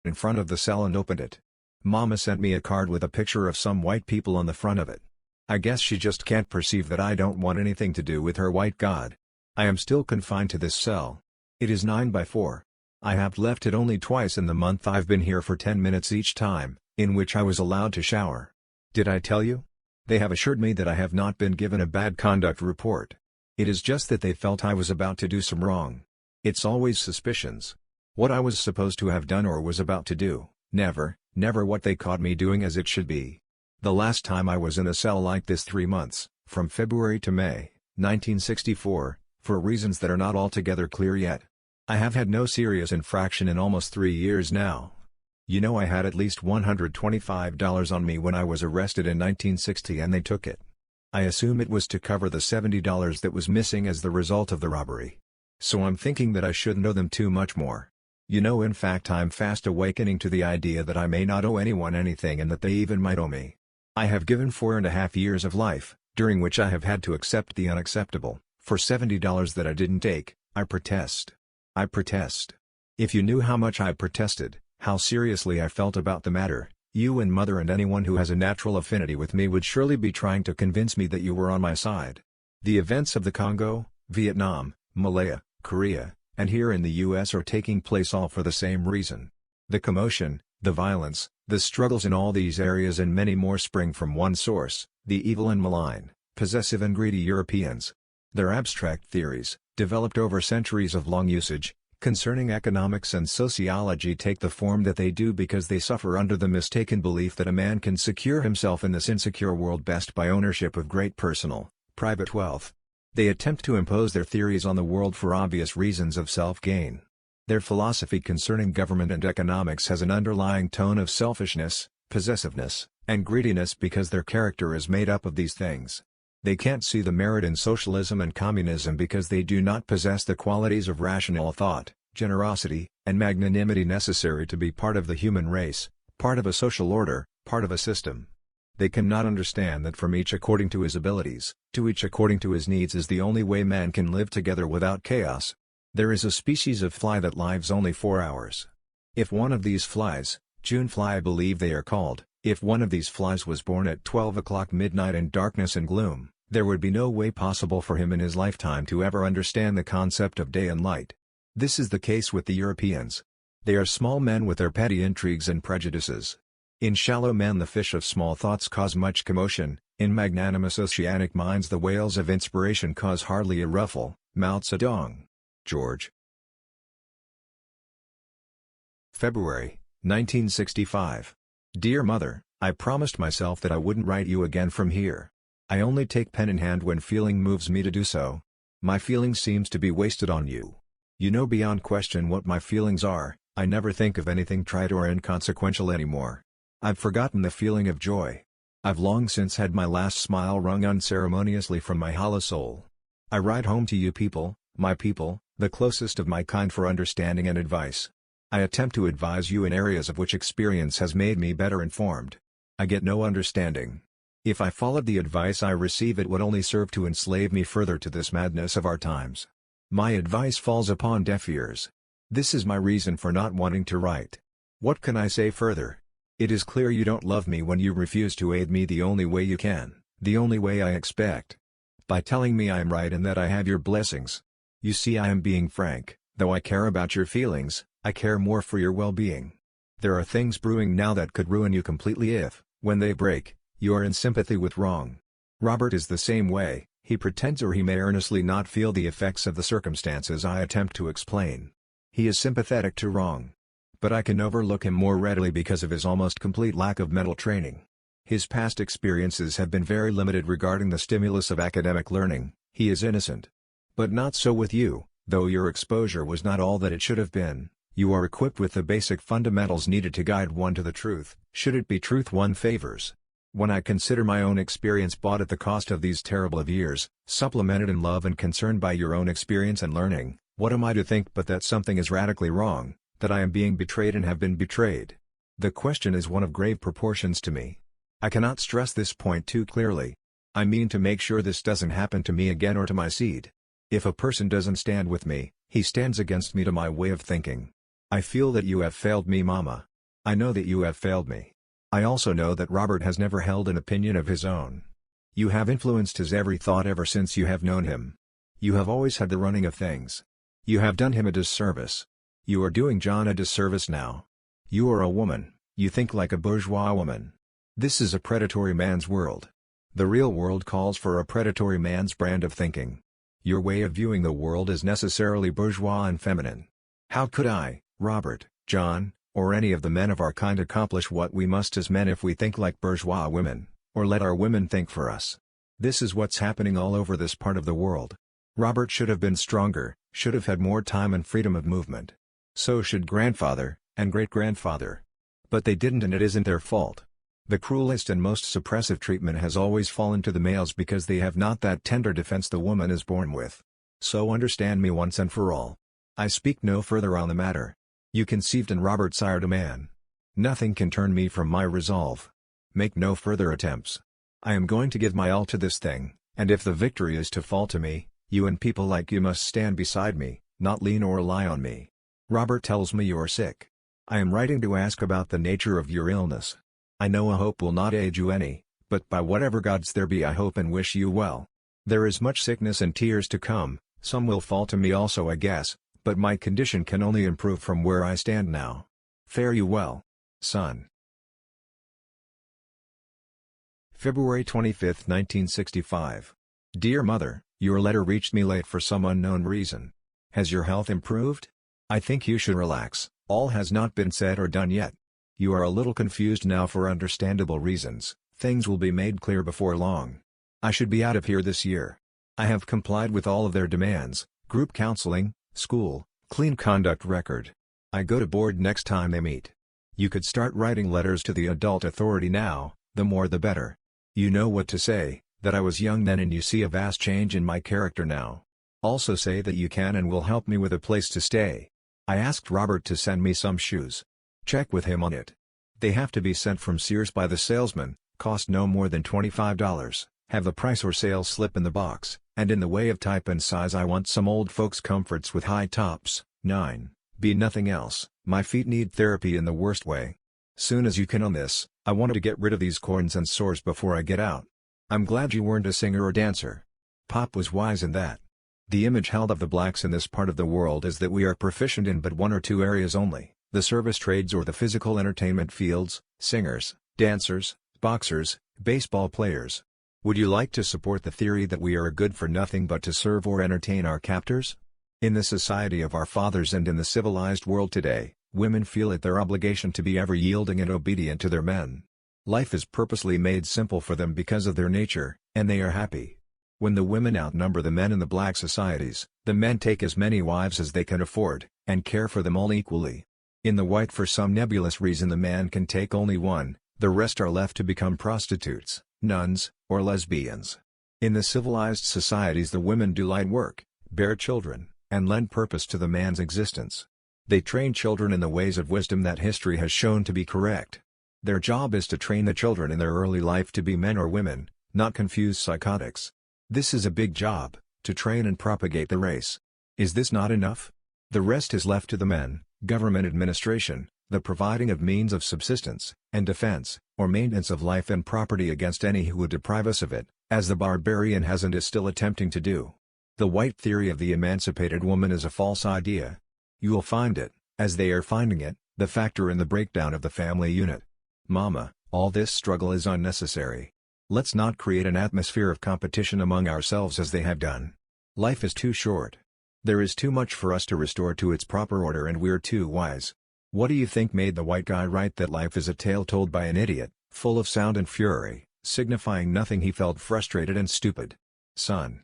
in front of the cell and opened it. Mama sent me a card with a picture of some white people on the front of it. I guess she just can't perceive that I don't want anything to do with her white god. I am still confined to this cell. It is 9 by 4. I have left it only twice in the month I've been here for 10 minutes each time, in which I was allowed to shower. Did I tell you? They have assured me that I have not been given a bad conduct report. It is just that they felt I was about to do some wrong. It's always suspicions. What I was supposed to have done or was about to do, never what they caught me doing as it should be. The last time I was in a cell like this 3 months, from February to May, 1964, for reasons that are not altogether clear yet. I have had no serious infraction in almost 3 years now. You know I had at least $125 on me when I was arrested in 1960 and they took it. I assume it was to cover the $70 that was missing as the result of the robbery. So I'm thinking that I shouldn't owe them too much more. You know, in fact, I'm fast awakening to the idea that I may not owe anyone anything and that they even might owe me. I have given 4.5 years of life, during which I have had to accept the unacceptable, for $70 that I didn't take. I protest. I protest. If you knew how much I protested, how seriously I felt about the matter, you and Mother and anyone who has a natural affinity with me would surely be trying to convince me that you were on my side. The events of the Congo, Vietnam, Malaya, Korea, and here in the US are taking place all for the same reason. The commotion, the violence, the struggles in all these areas and many more spring from one source: the evil and malign, possessive and greedy Europeans. Their abstract theories, developed over centuries of long usage, concerning economics and sociology take the form that they do because they suffer under the mistaken belief that a man can secure himself in this insecure world best by ownership of great personal, private wealth. They attempt to impose their theories on the world for obvious reasons of self-gain. Their philosophy concerning government and economics has an underlying tone of selfishness, possessiveness, and greediness because their character is made up of these things. They can't see the merit in socialism and communism because they do not possess the qualities of rational thought, generosity, and magnanimity necessary to be part of the human race, part of a social order, part of a system. They cannot understand that from each according to his abilities, to each according to his needs is the only way man can live together without chaos. There is a species of fly that lives only 4 hours. If one of these flies, June fly I believe they are called, if one of these flies was born at 12 o'clock midnight in darkness and gloom, there would be no way possible for him in his lifetime to ever understand the concept of day and light. This is the case with the Europeans. They are small men with their petty intrigues and prejudices. In shallow men the fish of small thoughts cause much commotion, in magnanimous oceanic minds the whales of inspiration cause hardly a ruffle. Mao Zedong. George. February, 1965. Dear Mother, I promised myself that I wouldn't write you again from here. I only take pen in hand when feeling moves me to do so. My feeling seems to be wasted on you. You know beyond question what my feelings are. I never think of anything trite or inconsequential anymore. I've forgotten the feeling of joy. I've long since had my last smile wrung unceremoniously from my hollow soul. I write home to you people, my people, the closest of my kind for understanding and advice. I attempt to advise you in areas of which experience has made me better informed. I get no understanding. If I followed the advice I receive it would only serve to enslave me further to this madness of our times. My advice falls upon deaf ears. This is my reason for not wanting to write. What can I say further? It is clear you don't love me when you refuse to aid me the only way you can, the only way I expect. By telling me I am right and that I have your blessings. You see, I am being frank. Though I care about your feelings, I care more for your well-being. There are things brewing now that could ruin you completely if, when they break, you are in sympathy with wrong. Robert is the same way. He pretends or he may earnestly not feel the effects of the circumstances I attempt to explain. He is sympathetic to wrong. But I can overlook him more readily because of his almost complete lack of mental training. His past experiences have been very limited regarding the stimulus of academic learning. He is innocent. But not so with you, though your exposure was not all that it should have been. You are equipped with the basic fundamentals needed to guide one to the truth, should it be truth one favors. When I consider my own experience bought at the cost of these terrible years, supplemented in love and concern by your own experience and learning, what am I to think but that something is radically wrong, that I am being betrayed and have been betrayed? The question is one of grave proportions to me. I cannot stress this point too clearly. I mean to make sure this doesn't happen to me again or to my seed. If a person doesn't stand with me, he stands against me to my way of thinking. I feel that you have failed me, Mama. I know that you have failed me. I also know that Robert has never held an opinion of his own. You have influenced his every thought ever since you have known him. You have always had the running of things. You have done him a disservice. You are doing John a disservice now. You are a woman, you think like a bourgeois woman. This is a predatory man's world. The real world calls for a predatory man's brand of thinking. Your way of viewing the world is necessarily bourgeois and feminine. How could I, Robert, John, or any of the men of our kind accomplish what we must as men if we think like bourgeois women, or let our women think for us? This is what's happening all over this part of the world. Robert should have been stronger, should have had more time and freedom of movement. So should grandfather, and great-grandfather. But they didn't, and it isn't their fault. The cruelest and most suppressive treatment has always fallen to the males because they have not that tender defense the woman is born with. So understand me once and for all. I speak no further on the matter. You conceived and Robert sired a man. Nothing can turn me from my resolve. Make no further attempts. I am going to give my all to this thing, and if the victory is to fall to me, you and people like you must stand beside me, not lean or rely on me. Robert tells me you are sick. I am writing to ask about the nature of your illness. I know a hope will not aid you any, but by whatever gods there be I hope and wish you well. There is much sickness and tears to come, some will fall to me also I guess, but my condition can only improve from where I stand now. Fare you well, son. February 25, 1965. Dear Mother, your letter reached me late for some unknown reason. Has your health improved? I think you should relax, all has not been said or done yet. You are a little confused now for understandable reasons, things will be made clear before long. I should be out of here this year. I have complied with all of their demands, group counseling, school, clean conduct record. I go to board next time they meet. You could start writing letters to the adult authority now, the more the better. You know what to say, that I was young then and you see a vast change in my character now. Also say that you can and will help me with a place to stay. I asked Robert to send me some shoes. Check with him on it. They have to be sent from Sears by the salesman, cost no more than $25, have the price or sales slip in the box, and in the way of type and size I want some old folks comforts with high tops, 9B nothing else, my feet need therapy in the worst way. Soon as you can on this, I wanted to get rid of these corns and sores before I get out. I'm glad you weren't a singer or dancer. Pop was wise in that. The image held of the blacks in this part of the world is that we are proficient in but one or two areas only, the service trades or the physical entertainment fields, singers, dancers, boxers, baseball players. Would you like to support the theory that we are good for nothing but to serve or entertain our captors? In the society of our fathers and in the civilized world today, women feel it their obligation to be ever yielding and obedient to their men. Life is purposely made simple for them because of their nature, and they are happy. When the women outnumber the men in the black societies, the men take as many wives as they can afford, and care for them all equally. In the white for some nebulous reason the man can take only one, the rest are left to become prostitutes, nuns, or lesbians. In the civilized societies the women do light work, bear children, and lend purpose to the man's existence. They train children in the ways of wisdom that history has shown to be correct. Their job is to train the children in their early life to be men or women, not confused psychotics. This is a big job, to train and propagate the race. Is this not enough? The rest is left to the men, government administration, the providing of means of subsistence, and defense, or maintenance of life and property against any who would deprive us of it, as the barbarian has and is still attempting to do. The white theory of the emancipated woman is a false idea. You will find it, as they are finding it, the factor in the breakdown of the family unit. Mama, all this struggle is unnecessary. Let's not create an atmosphere of competition among ourselves as they have done. Life is too short. There is too much for us to restore to its proper order and we're too wise. What do you think made the white guy write that life is a tale told by an idiot, full of sound and fury, signifying nothing? He felt frustrated and stupid. Son,